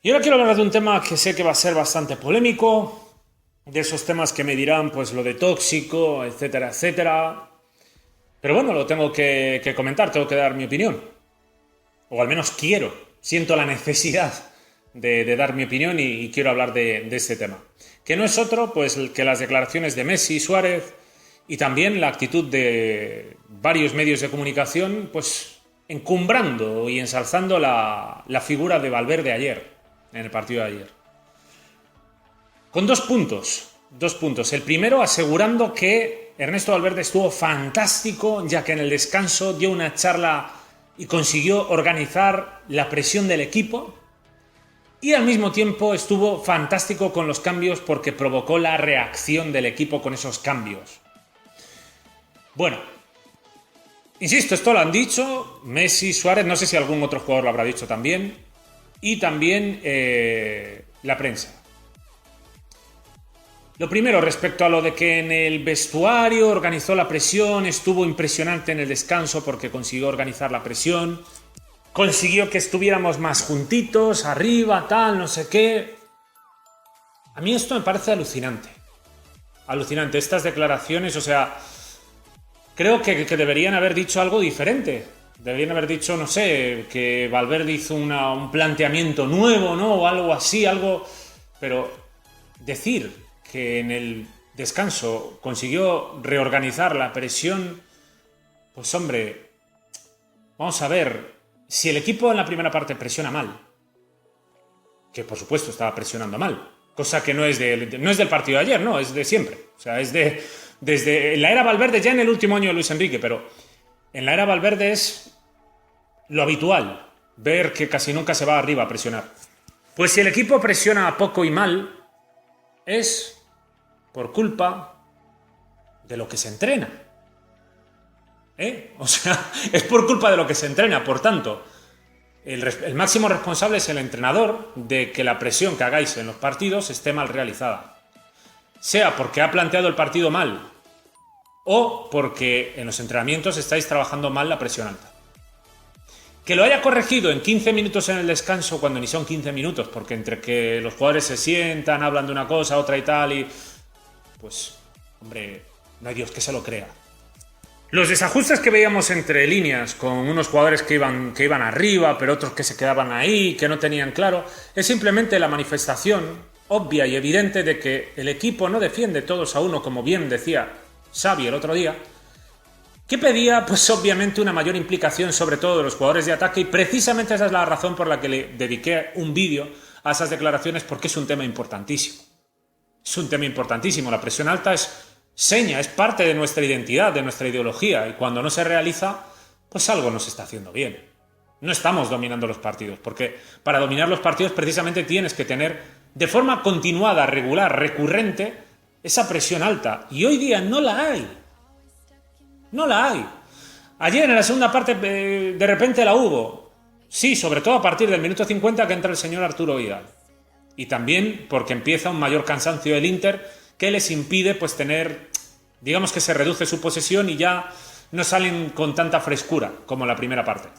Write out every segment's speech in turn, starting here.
Y ahora quiero hablar de un tema que sé que va a ser bastante polémico, de esos temas que me dirán, pues lo de tóxico, etcétera, etcétera. Pero bueno, lo tengo que comentar, tengo que dar mi opinión. O al menos siento la necesidad de dar mi opinión y quiero hablar de este tema. Que no es otro, pues, que las declaraciones de Messi y Suárez y también la actitud de varios medios de comunicación, pues, encumbrando y ensalzando la figura de Valverde ayer, en el partido de ayer. Con dos puntos. Dos puntos. El primero, asegurando que Ernesto Valverde estuvo fantástico, ya que en el descanso dio una charla y consiguió organizar la presión del equipo. Y al mismo tiempo estuvo fantástico con los cambios porque provocó la reacción del equipo con esos cambios. Bueno, insisto, esto lo han dicho Messi, Suárez, no sé si algún otro jugador lo habrá dicho también. Y también la prensa. Lo primero, respecto a lo de que en el vestuario organizó la presión, estuvo impresionante en el descanso porque consiguió organizar la presión, consiguió que estuviéramos más juntitos, arriba, tal, no sé qué. A mí esto me parece alucinante. Alucinante, estas declaraciones, o sea, creo que deberían haber dicho algo diferente. Deberían haber dicho, no sé, que Valverde hizo un planteamiento nuevo, ¿no? O algo así, algo... Pero decir que en el descanso consiguió reorganizar la presión, pues hombre, vamos a ver, si el equipo en la primera parte presiona mal, que por supuesto estaba presionando mal, cosa que no es del partido de ayer, no, es de siempre, o sea, es desde la era Valverde, ya en el último año de Luis Enrique, pero en la era Valverde es lo habitual, ver que casi nunca se va arriba a presionar. Pues si el equipo presiona poco y mal, es por culpa de lo que se entrena. O sea, es por culpa de lo que se entrena. Por tanto, el máximo responsable es el entrenador de que la presión que hagáis en los partidos esté mal realizada. Sea porque ha planteado el partido mal o porque en los entrenamientos estáis trabajando mal la presión alta. Que lo haya corregido en 15 minutos en el descanso, cuando ni son 15 minutos, porque entre que los jugadores se sientan, hablan de una cosa, otra y tal, y... Pues, hombre, no hay Dios que se lo crea. Los desajustes que veíamos entre líneas, con unos jugadores que iban arriba, pero otros que se quedaban ahí, que no tenían claro, es simplemente la manifestación obvia y evidente de que el equipo no defiende todos a uno, como bien decía Xavi el otro día, que pedía, pues obviamente, una mayor implicación sobre todo de los jugadores de ataque, y precisamente esa es la razón por la que le dediqué un vídeo a esas declaraciones, porque es un tema importantísimo. Es un tema importantísimo. La presión alta es seña, es parte de nuestra identidad, de nuestra ideología, y cuando no se realiza, pues algo no se está haciendo bien. No estamos dominando los partidos, porque para dominar los partidos precisamente tienes que tener de forma continuada, regular, recurrente, esa presión alta, y hoy día no la hay. No la hay. Ayer en la segunda parte de repente la hubo. Sí, sobre todo a partir del minuto 50 que entra el señor Arturo Vidal. Y también porque empieza un mayor cansancio del Inter que les impide pues tener, digamos que se reduce su posesión y ya no salen con tanta frescura como la primera parte.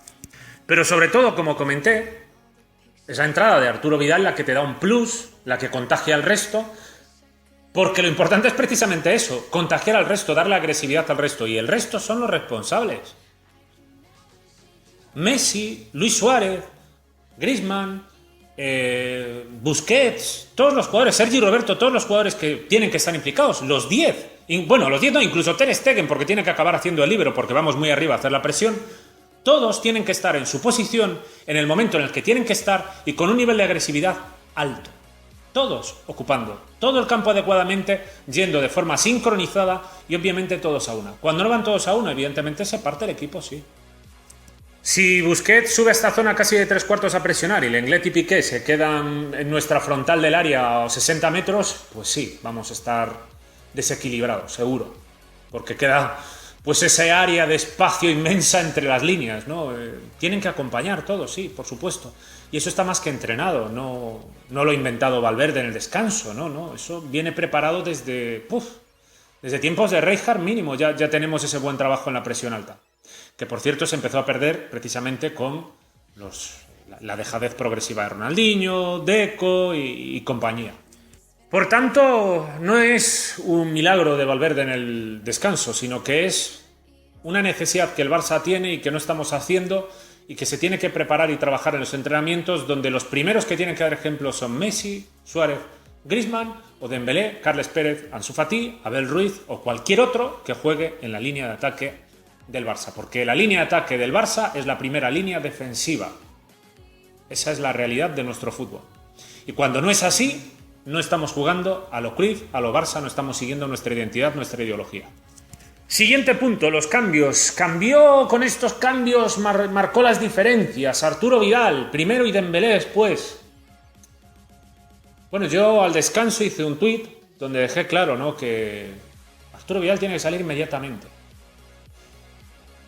Pero sobre todo, como comenté, esa entrada de Arturo Vidal la que te da un plus, la que contagia al resto, porque lo importante es precisamente eso, contagiar al resto, darle agresividad al resto, y el resto son los responsables. Messi, Luis Suárez, Griezmann, Busquets, todos los jugadores, Sergi Roberto, todos los jugadores que tienen que estar implicados, los 10, bueno, los 10 no, incluso Ter Stegen, porque tiene que acabar haciendo el líbero, porque vamos muy arriba a hacer la presión, todos tienen que estar en su posición, en el momento en el que tienen que estar, y con un nivel de agresividad alto. Todos ocupando todo el campo adecuadamente, yendo de forma sincronizada y obviamente todos a una. Cuando no van todos a una, evidentemente se parte el equipo, sí. Si Busquets sube a esta zona casi de 3/4 a presionar y Lenglet y Piqué se quedan en nuestra frontal del área a 60 metros, pues sí, vamos a estar desequilibrados, seguro. Porque queda pues ese área de espacio inmensa entre las líneas, ¿no? Tienen que acompañar todos, sí, por supuesto. Y eso está más que entrenado, no lo ha inventado Valverde en el descanso, no, eso viene preparado desde tiempos de Rijkaard mínimo, ya tenemos ese buen trabajo en la presión alta. Que por cierto se empezó a perder precisamente con los la dejadez progresiva de Ronaldinho, Deco y compañía. Por tanto, no es un milagro de Valverde en el descanso, sino que es una necesidad que el Barça tiene y que no estamos haciendo y que se tiene que preparar y trabajar en los entrenamientos, donde los primeros que tienen que dar ejemplo son Messi, Suárez, Griezmann o Dembélé, Carles Pérez, Ansu Fati, Abel Ruiz o cualquier otro que juegue en la línea de ataque del Barça, porque la línea de ataque del Barça es la primera línea defensiva. Esa es la realidad de nuestro fútbol. Y cuando no es así, no estamos jugando a lo Cruyff, a lo Barça, no estamos siguiendo nuestra identidad, nuestra ideología. Siguiente punto, los cambios. Cambió con estos cambios, marcó las diferencias. Arturo Vidal, primero y Dembélé después. Bueno, yo al descanso hice un tuit donde dejé claro, ¿no?, que Arturo Vidal tiene que salir inmediatamente.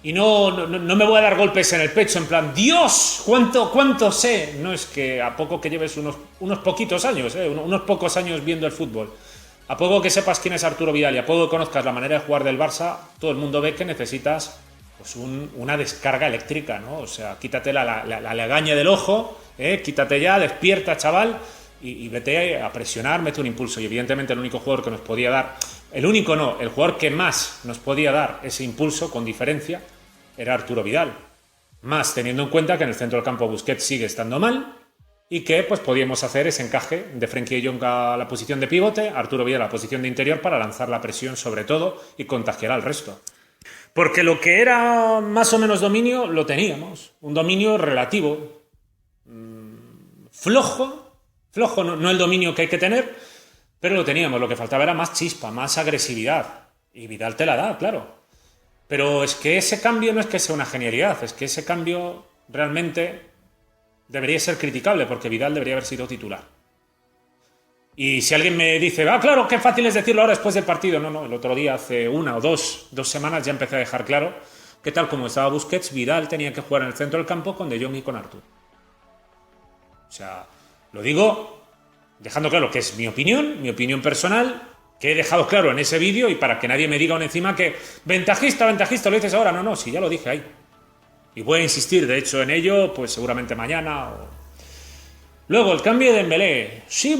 Y no me voy a dar golpes en el pecho en plan, ¡Dios! ¿Cuánto sé? No, es que a poco que lleves unos poquitos años, unos pocos años viendo el fútbol, a poco que sepas quién es Arturo Vidal y a poco que conozcas la manera de jugar del Barça, todo el mundo ve que necesitas pues una descarga eléctrica, ¿no? O sea, quítate la lagaña del ojo, quítate ya, despierta, chaval, y vete a presionar, mete un impulso. Y evidentemente el único jugador que nos podía dar, el jugador que más nos podía dar ese impulso, con diferencia, era Arturo Vidal. Más teniendo en cuenta que en el centro del campo Busquets sigue estando mal y que pues podíamos hacer ese encaje de Frenkie de Jong a la posición de pivote, Arturo Vidal a la posición de interior para lanzar la presión sobre todo y contagiar al resto. Porque lo que era más o menos dominio lo teníamos, un dominio relativo, flojo, no el dominio que hay que tener, pero lo teníamos. Lo que faltaba era más chispa, más agresividad, y Vidal te la da, claro. Pero es que ese cambio no es que sea una genialidad, es que ese cambio realmente debería ser criticable, porque Vidal debería haber sido titular. Y si alguien me dice, claro, qué fácil es decirlo ahora después del partido. No, el otro día, hace una o dos semanas, ya empecé a dejar claro que tal como estaba Busquets, Vidal tenía que jugar en el centro del campo con De Jong y con Artur. O sea, lo digo dejando claro que es mi opinión personal, que he dejado claro en ese vídeo, y para que nadie me diga aún encima que ventajista, lo dices ahora. No, si ya lo dije ahí. Y voy a insistir, de hecho, en ello, pues seguramente mañana. Luego, el cambio de Dembélé. Sí,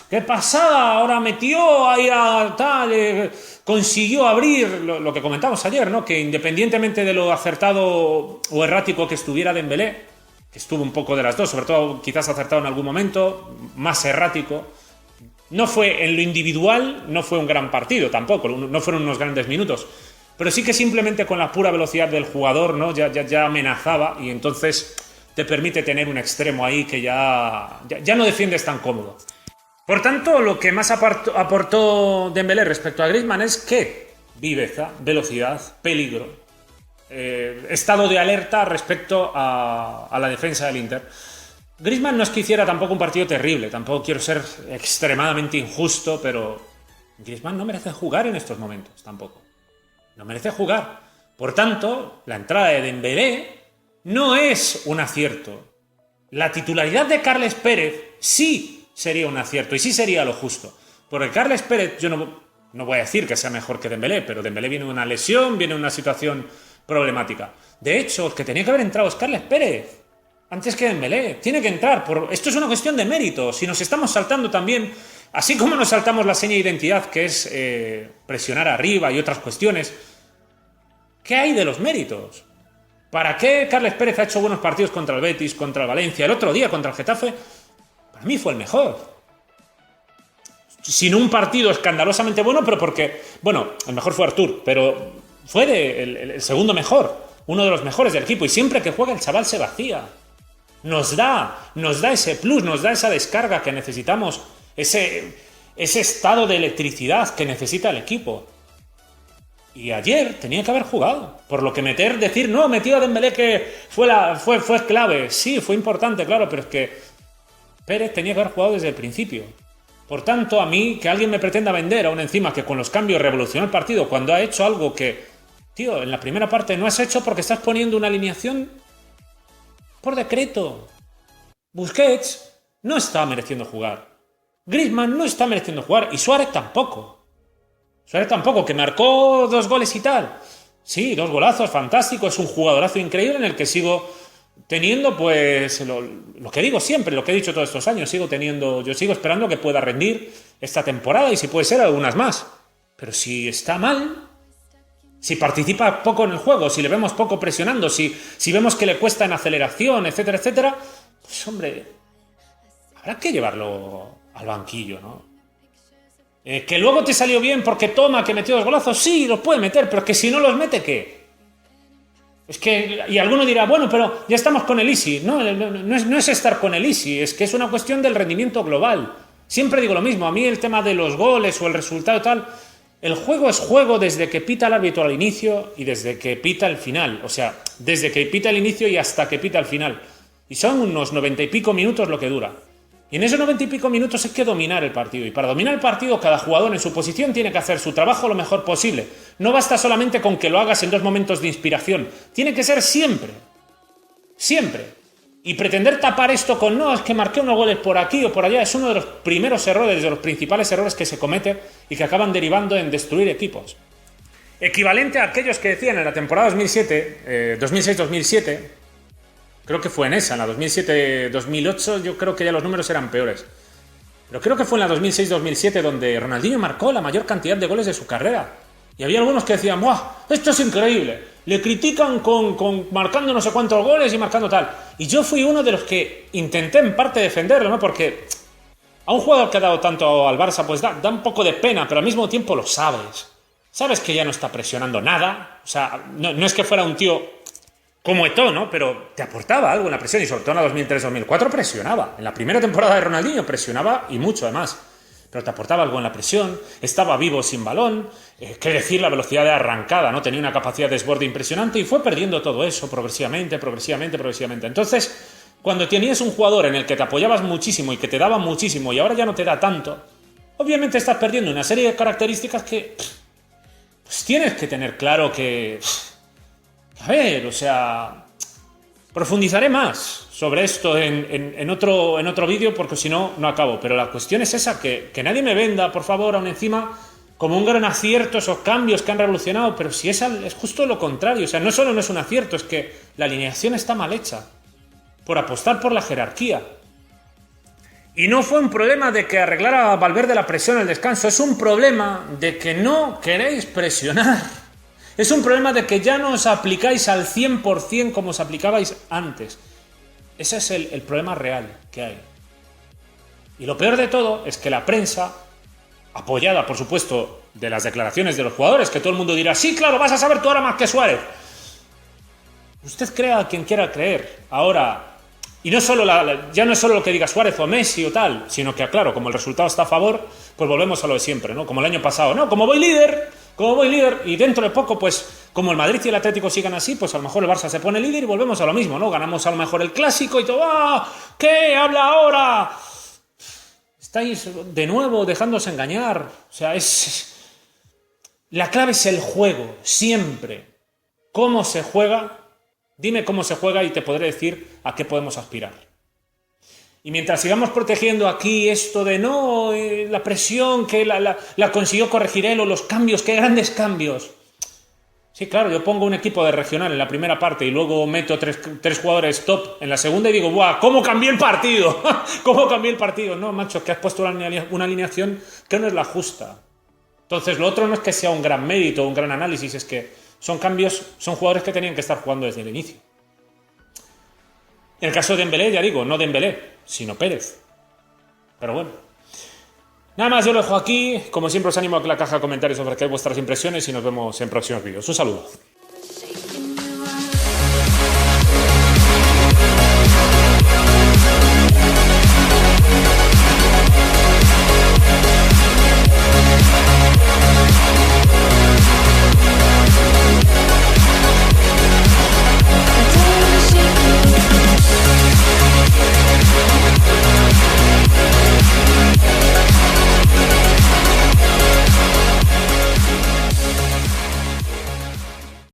qué pasada, ahora metió ahí a tal, consiguió abrir lo que comentamos ayer, ¿no? Que independientemente de lo acertado o errático que estuviera Dembélé, que estuvo un poco de las dos, sobre todo quizás acertado en algún momento, más errático. No fue en lo individual, no fue un gran partido tampoco, no fueron unos grandes minutos, pero sí que simplemente con la pura velocidad del jugador, ¿no? ya amenazaba, y entonces te permite tener un extremo ahí que ya no defiendes tan cómodo. Por tanto, lo que más aportó Dembélé respecto a Griezmann es que viveza, velocidad, peligro, estado de alerta respecto a la defensa del Inter. Griezmann no es que hiciera tampoco un partido terrible, tampoco quiero ser extremadamente injusto, pero Griezmann no merece jugar en estos momentos, tampoco. No merece jugar. Por tanto, la entrada de Dembélé no es un acierto. La titularidad de Carles Pérez sí sería un acierto y sí sería lo justo. Porque Carles Pérez, yo no voy a decir que sea mejor que Dembélé, pero Dembélé viene de una lesión, viene de una situación problemática. De hecho, el que tenía que haber entrado es Carles Pérez. Antes que Dembélé, tiene que entrar. Esto es una cuestión de mérito. Si nos estamos saltando también, así como nos saltamos la seña de identidad, que es presionar arriba y otras cuestiones, ¿qué hay de los méritos? ¿Para qué Carles Pérez ha hecho buenos partidos contra el Betis, contra el Valencia? El otro día contra el Getafe, para mí fue el mejor. Sin un partido escandalosamente bueno, pero porque, el mejor fue Artur, pero fue el segundo mejor, uno de los mejores del equipo, y siempre que juega el chaval se vacía. Nos da ese plus, nos da esa descarga que necesitamos, ese estado de electricidad que necesita el equipo. Y ayer tenía que haber jugado, por lo que decir, no, metió a Dembélé que fue clave. Sí, fue importante, claro, pero es que Pérez tenía que haber jugado desde el principio. Por tanto, a mí, que alguien me pretenda vender aún encima que con los cambios revolucionó el partido, cuando ha hecho algo que, tío, en la primera parte no has hecho porque estás poniendo una alineación por decreto. Busquets no está mereciendo jugar. Griezmann no está mereciendo jugar. Y Suárez tampoco. Que marcó 2 goles y tal. Sí, 2 golazos, fantástico. Es un jugadorazo increíble en el que sigo teniendo pues lo que digo siempre, lo que he dicho todos estos años, yo sigo esperando que pueda rendir esta temporada y si puede ser algunas más. Pero si está mal, si participa poco en el juego, si le vemos poco presionando, si vemos que le cuesta en aceleración, etcétera, etcétera, pues hombre, habrá que llevarlo al banquillo, ¿no? Que luego te salió bien porque toma, que metió 2 golazos, sí, los puede meter, pero que si no los mete, ¿qué? Es que, y alguno dirá, bueno, pero ya estamos con el Easy. No es estar con el Easy, es que es una cuestión del rendimiento global. Siempre digo lo mismo, a mí el tema de los goles o el resultado y tal, el juego es juego desde que pita el árbitro al inicio y desde que pita el final. O sea, desde que pita el inicio y hasta que pita el final. Y son unos 90 y pico minutos lo que dura. Y en esos 90 y pico minutos hay que dominar el partido. Y para dominar el partido, cada jugador en su posición tiene que hacer su trabajo lo mejor posible. No basta solamente con que lo hagas en 2 momentos de inspiración. Tiene que ser siempre. Siempre. Y pretender tapar esto con no, es que marqué unos goles por aquí o por allá, es uno de los primeros errores, de los principales errores que se cometen y que acaban derivando en destruir equipos. Equivalente a aquellos que decían en la temporada 2006-2007, creo que fue en esa, en la 2007-2008, yo creo que ya los números eran peores. Pero creo que fue en la 2006-2007 donde Ronaldinho marcó la mayor cantidad de goles de su carrera. Y había algunos que decían, ¡buah! Esto es increíble. Le critican con marcando no sé cuántos goles y marcando tal. Y yo fui uno de los que intenté en parte defenderlo, ¿no? Porque a un jugador que ha dado tanto al Barça, pues da un poco de pena, pero al mismo tiempo lo sabes. Sabes que ya no está presionando nada. O sea, no es que fuera un tío como Eto'o, ¿no? Pero te aportaba algo en la presión y sobre todo en la 2003-2004 presionaba. En la primera temporada de Ronaldinho presionaba y mucho además. Pero te aportaba algo en la presión, estaba vivo sin balón, qué decir la velocidad de arrancada, ¿no? Tenía una capacidad de desborde impresionante y fue perdiendo todo eso progresivamente. Entonces, cuando tenías un jugador en el que te apoyabas muchísimo y que te daba muchísimo y ahora ya no te da tanto, obviamente estás perdiendo una serie de características que pues tienes que tener claro que... A ver, o sea, profundizaré más sobre esto en otro vídeo porque si no, no acabo. Pero la cuestión es esa, que nadie me venda, por favor, aún encima, como un gran acierto esos cambios que han revolucionado, pero si es justo lo contrario. O sea, no solo no es un acierto, es que la alineación está mal hecha, por apostar por la jerarquía. Y no fue un problema de que arreglara Valverde la presión al descanso, es un problema de que no queréis presionar. Es un problema de que ya no os aplicáis al 100% como os aplicabais antes. Ese es el problema real que hay. Y lo peor de todo es que la prensa, apoyada por supuesto de las declaraciones de los jugadores, que todo el mundo dirá, sí, claro, vas a saber tú ahora más que Suárez. Usted crea a quien quiera creer. Ahora, y no solo ya no es solo lo que diga Suárez o Messi o tal, sino que, claro, como el resultado está a favor, pues volvemos a lo de siempre, ¿no? Como el año pasado, ¿no? Como voy líder, y dentro de poco, pues, como el Madrid y el Atlético sigan así, pues a lo mejor el Barça se pone líder y volvemos a lo mismo, ¿no? Ganamos a lo mejor el Clásico y todo, ¡ah! ¿Qué? ¡Habla ahora! Estáis de nuevo dejándose engañar. O sea, la clave es el juego, siempre. ¿Cómo se juega? Dime cómo se juega y te podré decir a qué podemos aspirar. Y mientras sigamos protegiendo aquí esto de no, la presión que la consiguió corregir él o los cambios, qué grandes cambios. Sí, claro, yo pongo un equipo de regional en la primera parte y luego meto tres jugadores top en la segunda y digo, ¡buah! ¿Cómo cambié el partido? ¿Cómo cambié el partido? No, macho, que has puesto una alineación que no es la justa. Entonces, lo otro no es que sea un gran mérito o un gran análisis, es que son cambios, son jugadores que tenían que estar jugando desde el inicio. En el caso de Dembélé, ya digo, no Dembélé, sino Pérez. Pero bueno. Nada más, yo lo dejo aquí. Como siempre os animo a que la caja de comentarios ofrezcáis vuestras impresiones y nos vemos en próximos vídeos. Un saludo.